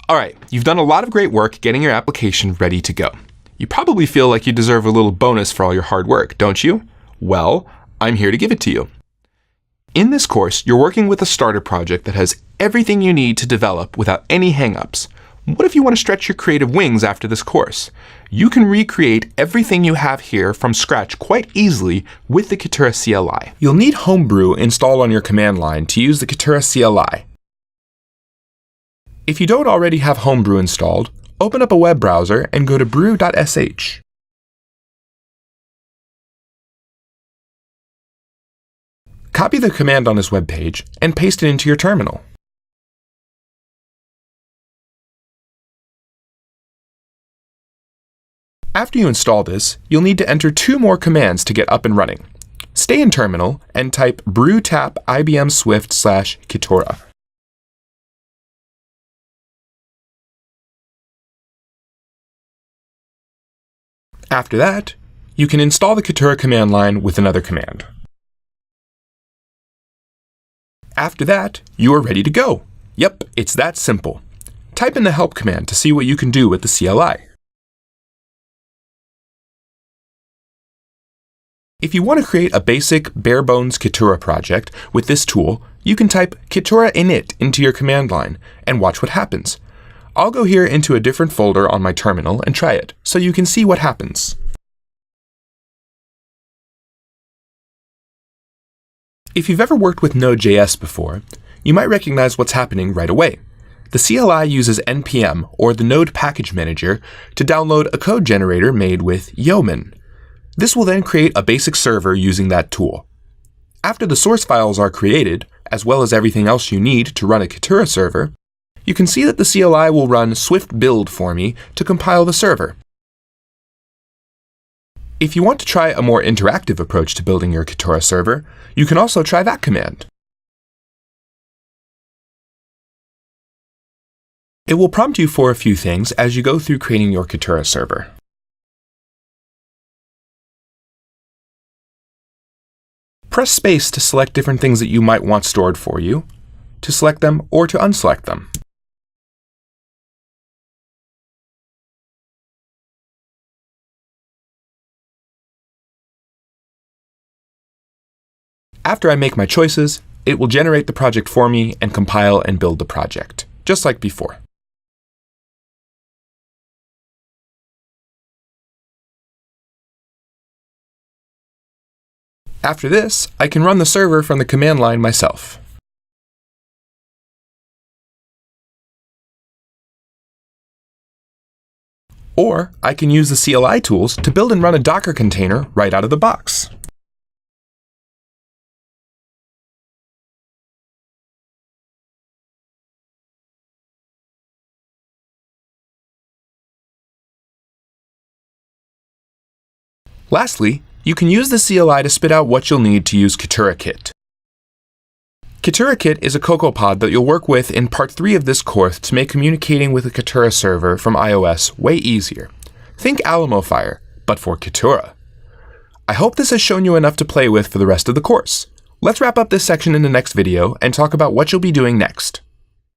All right, you've done a lot of great work getting your application ready to go. You probably feel like you deserve a little bonus for all your hard work, don't you? Well, I'm here to give it to you. In this course, you're working with a starter project that has everything you need to develop without any hangups. What if you want to stretch your creative wings after this course? You can recreate everything you have here from scratch quite easily with the Kitura CLI. You'll need Homebrew installed on your command line to use the Kitura CLI. If you don't already have Homebrew installed, open up a web browser and go to brew.sh. Copy the command on this web page and paste it into your terminal. After you install this, you'll need to enter 2 more commands to get up and running. Stay in terminal and type brew tap IBM Swift /Kitura. After that, you can install the Kitura command line with another command. After that, you are ready to go. Yep, it's that simple. Type in the help command to see what you can do with the CLI. If you want to create a basic, bare-bones Kitura project with this tool, you can type Kitura init into your command line and watch what happens. I'll go here into a different folder on my terminal and try it, so you can see what happens. If you've ever worked with Node.js before, you might recognize what's happening right away. The CLI uses npm, or the Node Package Manager, to download a code generator made with Yeoman. This will then create a basic server using that tool. After the source files are created, as well as everything else you need to run a Kitura server, you can see that the CLI will run Swift build for me to compile the server. If you want to try a more interactive approach to building your Kitura server, you can also try that command. It will prompt you for a few things as you go through creating your Kitura server. Press space to select different things that you might want stored for you, to select them or to unselect them. After I make my choices, it will generate the project for me and compile and build the project, just like before. After this, I can run the server from the command line myself. Or I can use the CLI tools to build and run a Docker container right out of the box. Lastly, you can use the CLI to spit out what you'll need to use Kitura Kit. Kitura Kit is a CocoaPod that you'll work with in part 3 of this course to make communicating with a Kitura server from iOS way easier. Think Alamo Fire, but for Kitura. I hope this has shown you enough to play with for the rest of the course. Let's wrap up this section in the next video and talk about what you'll be doing next.